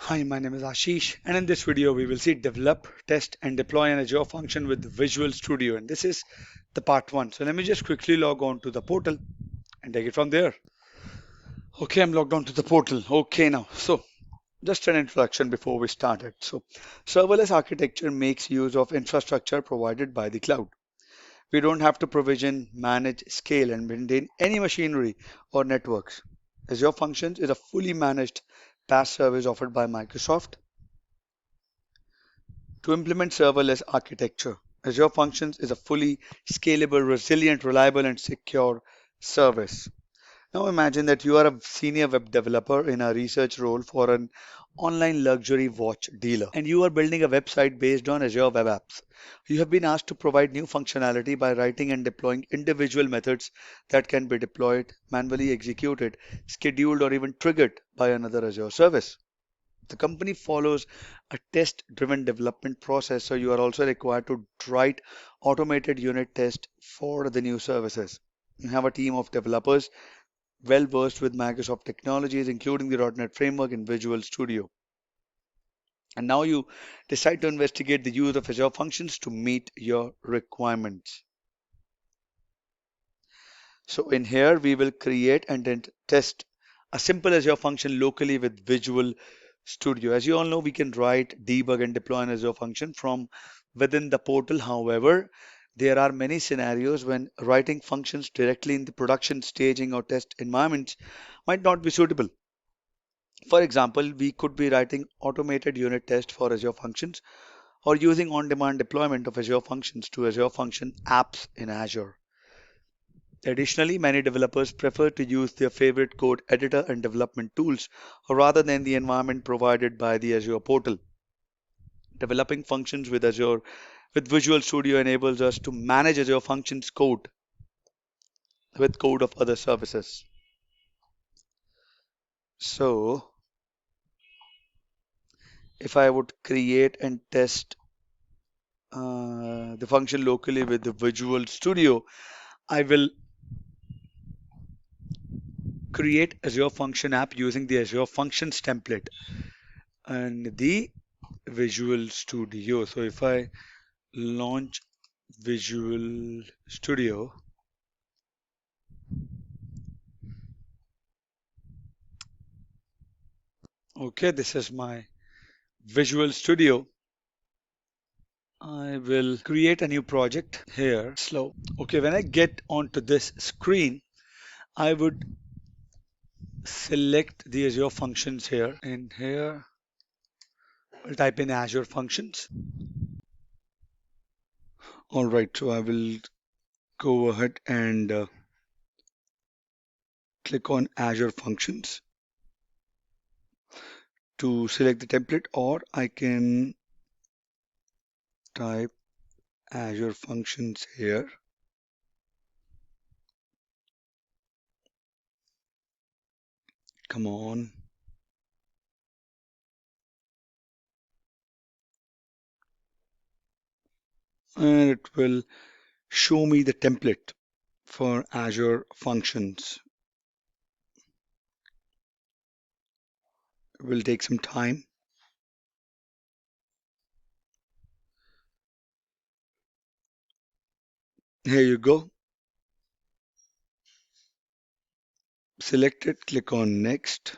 Hi, my name is Ashish, and in this video, we will see develop, test, and deploy an Azure function with Visual Studio. And this is the part one. So let me just quickly log on to the portal and take it from there. Okay, I'm logged on to the portal. Okay, now, just an introduction before we started. Serverless architecture makes use of infrastructure provided by the cloud. We don't have to provision, manage, scale, and maintain any machinery or networks. Azure Functions is a fully managed PaaS service offered by Microsoft to implement serverless architecture. Azure Functions is a fully scalable, resilient, reliable, and secure service. Now imagine that you are a senior web developer in a research role for an online luxury watch dealer, and you are building a website based on Azure Web Apps. You have been asked to provide new functionality by writing and deploying individual methods that can be deployed, manually executed, scheduled, or even triggered by another Azure service. The company follows a test-driven development process, so you are also required to write automated unit tests for the new services. You have a team of developers well versed with Microsoft technologies, including the .NET Framework and Visual Studio. And now you decide to investigate the use of Azure Functions to meet your requirements. So in here, we will create and then test a simple Azure function locally with Visual Studio. As you all know, we can write, debug, and deploy an Azure function from within the portal. However, there are many scenarios when writing functions directly in the production staging or test environments might not be suitable. For example, we could be writing automated unit tests for Azure Functions or using on-demand deployment of Azure Functions to Azure Function apps in Azure. Additionally, many developers prefer to use their favorite code editor and development tools rather than the environment provided by the Azure portal. Developing functions with Azure with Visual Studio enables us to manage Azure Functions code with code of other services. So, if I would create and test the function locally with the Visual Studio, I will create Azure Function app using the Azure Functions template and the Visual Studio. So if I launch Visual Studio, okay, this is my Visual Studio. I will create a new project here. Slow. Okay, when I get onto this screen, I would select the Azure Functions here. And here, I'll type in Azure Functions. All right, so I will go ahead and click on Azure Functions to select the template, or I can type Azure Functions here. Come on. And it will show me the template for Azure Functions. It will take some time. Here you go. Select it, click on Next.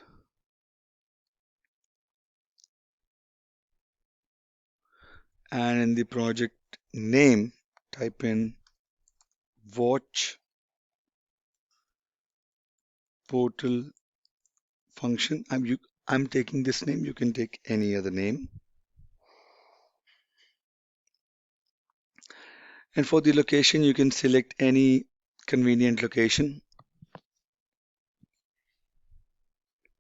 And in the project name, type in Watch Portal Function. I'm taking this name. You can take any other name. And for the location, you can select any convenient location.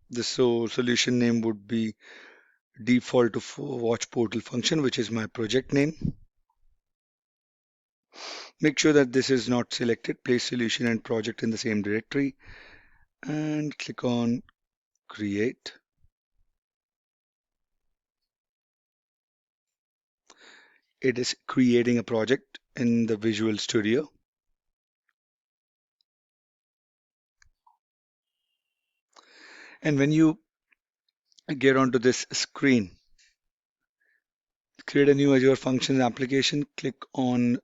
The solution name would be default to watch portal function, which is my project name. Make sure that this is not selected. Place solution and project in the same directory and click on create. It is creating a project in the Visual Studio. And when you get onto this screen. Create a new Azure Functions application. Click on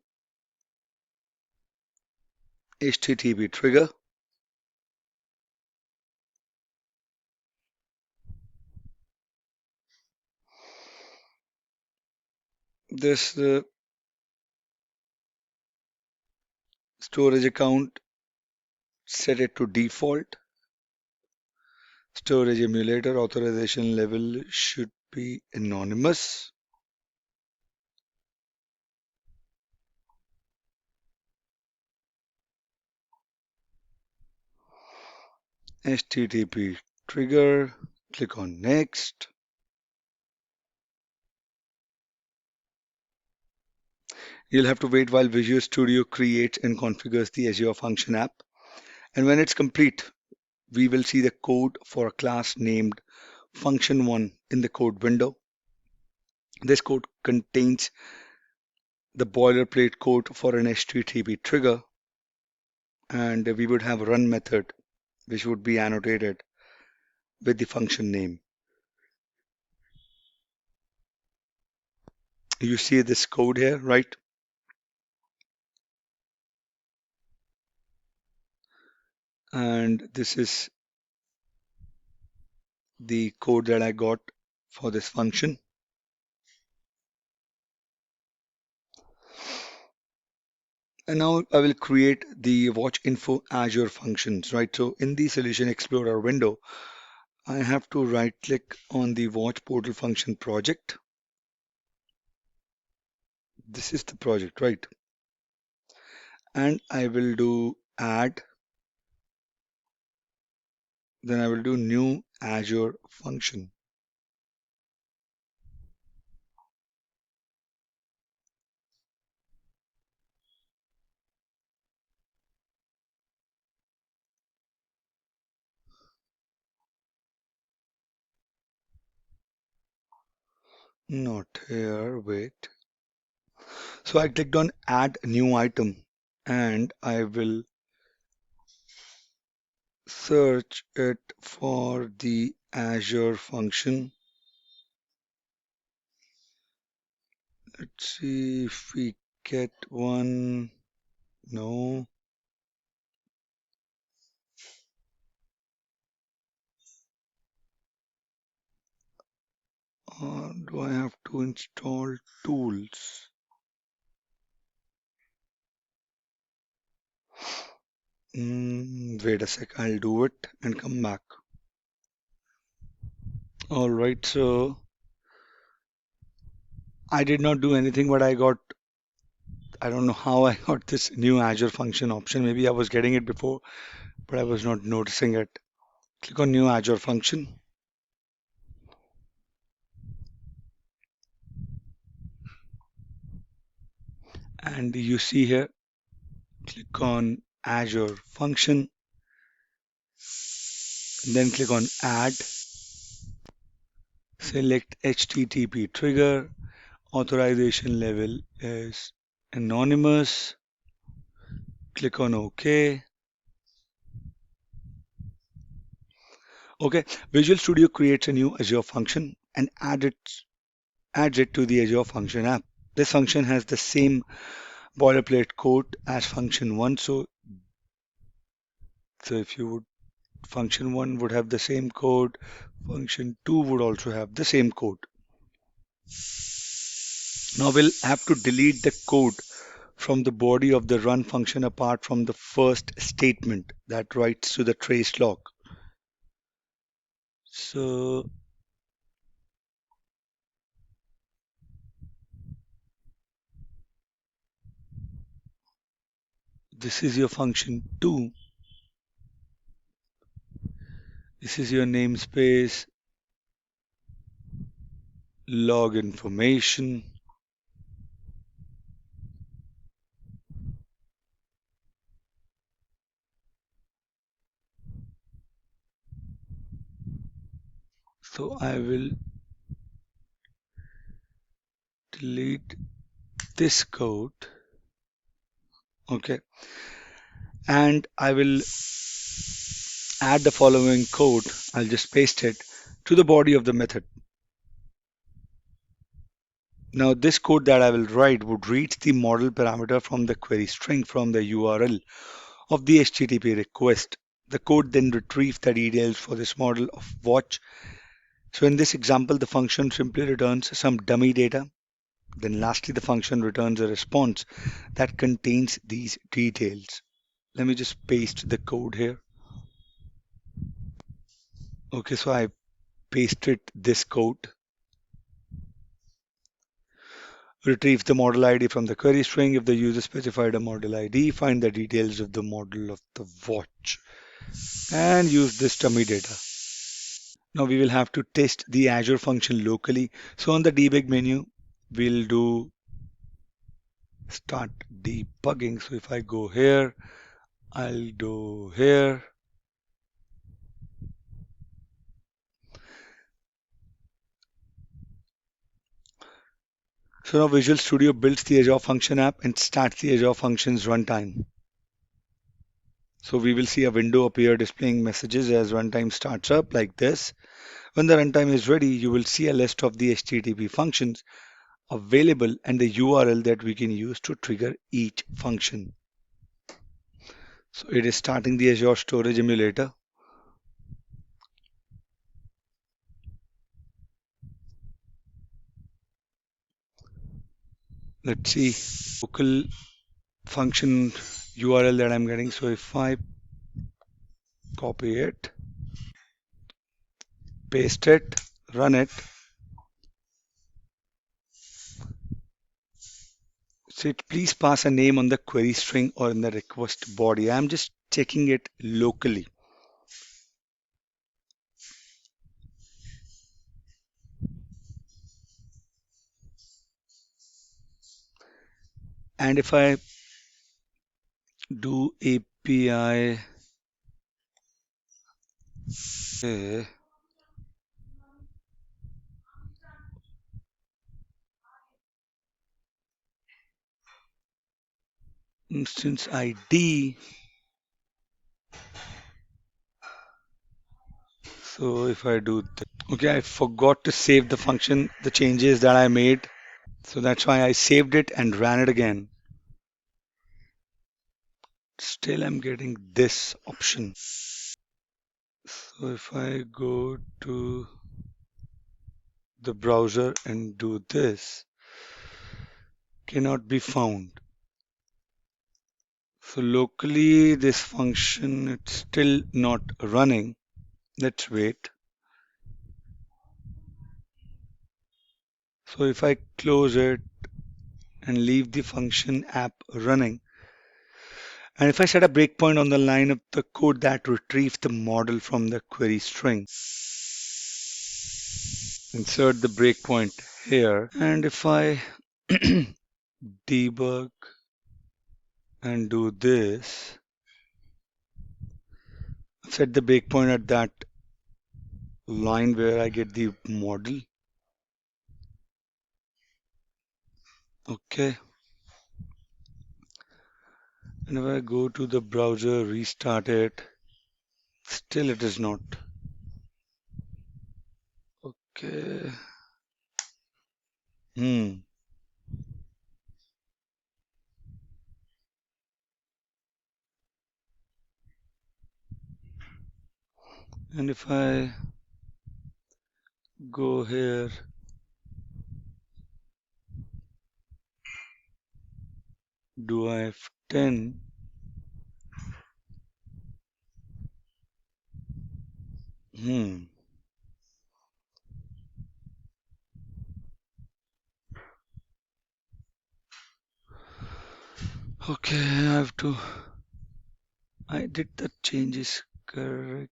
HTTP trigger. This storage account, set it to default. Storage emulator authorization level should be anonymous. HTTP trigger. Click on next. You'll have to wait while Visual Studio creates and configures the Azure Function app. And when it's complete, we will see the code for a class named Function1 in the code window. This code contains the boilerplate code for an HTTP trigger, and we would have a run method which would be annotated with the function name. You see this code here, right? And this is the code that I got for this function. And now I will create the Watch Info Azure Functions, right? So in the Solution Explorer window, I have to right click on the Watch Portal Function project. This is the project, right? And I will do add, then I will do new Azure function. Not here, wait. So I clicked on add new item and I will search it for the Azure function. Let's see if we get one. No. Do I have to install tools? Wait a sec, I'll do it and come back. All right, so I did not do anything, but I don't know how I got this new Azure function option. Maybe I was getting it before, but I was not noticing it. Click on new Azure function. And you see here, click on Azure function, then click on add, select HTTP trigger, authorization level is anonymous, click on OK. Okay, Visual Studio creates a new Azure function and adds it to the Azure Function app. This function has the same boilerplate code as function 1. So if you would, function 1 would have the same code, function 2 would also have the same code. Now we'll have to delete the code from the body of the run function apart from the first statement that writes to the trace log. So this is your function 2. This is your namespace, log information. So I will delete this code. Okay. And I will add the following code. I'll just paste it. to the body of the method. Now this code that I will write would read the model parameter from the query string from the URL of the HTTP request. The code then retrieves the details for this model of watch. So in this example, the function simply returns some dummy data. Then lastly, the function returns a response that contains these details. Let me just paste the code here. Okay, so I pasted this code. Retrieve the model ID from the query string. If the user specified a model ID, find the details of the model of the watch and use this dummy data. Now we will have to test the Azure function locally. So on the debug menu, we'll do start debugging. So if I go here, I'll do here. So now Visual Studio builds the Azure Function app and starts the Azure Functions runtime. So we will see a window appear displaying messages as runtime starts up like this. When the runtime is ready, you will see a list of the HTTP functions available and the URL that we can use to trigger each function. So it is starting the Azure Storage Emulator. Let's see local function URL that I'm getting. So if I copy it, paste it, run it, so please pass a name on the query string or in the request body. I'm just checking it locally. And if I do API, instance ID. So if I do that, okay, I forgot to save the function, the changes that I made. So that's why I saved it and ran it again. Still, I'm getting this option. So if I go to the browser and do this, cannot be found. So locally, this function, it's still not running. Let's wait. So if I close it and leave the function app running, and if I set a breakpoint on the line of the code that retrieves the model from the query string, insert the breakpoint here, and if I debug and do this, set the breakpoint at that line where I get the model. Okay. And if I go to the browser, restart it, still it is not. Okay. And if I go here, do I have 10? Okay, I have to. I did the changes correct.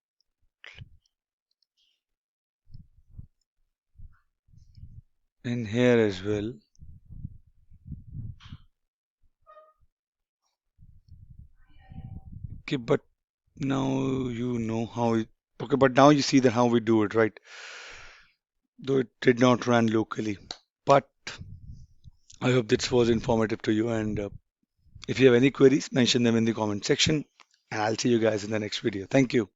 In here as well. Okay, but now you know how it, okay, but now you see that how we do it, right? Though it did not run locally. But I hope this was informative to you. And if you have any queries, mention them in the comment section. And I'll see you guys in the next video. Thank you.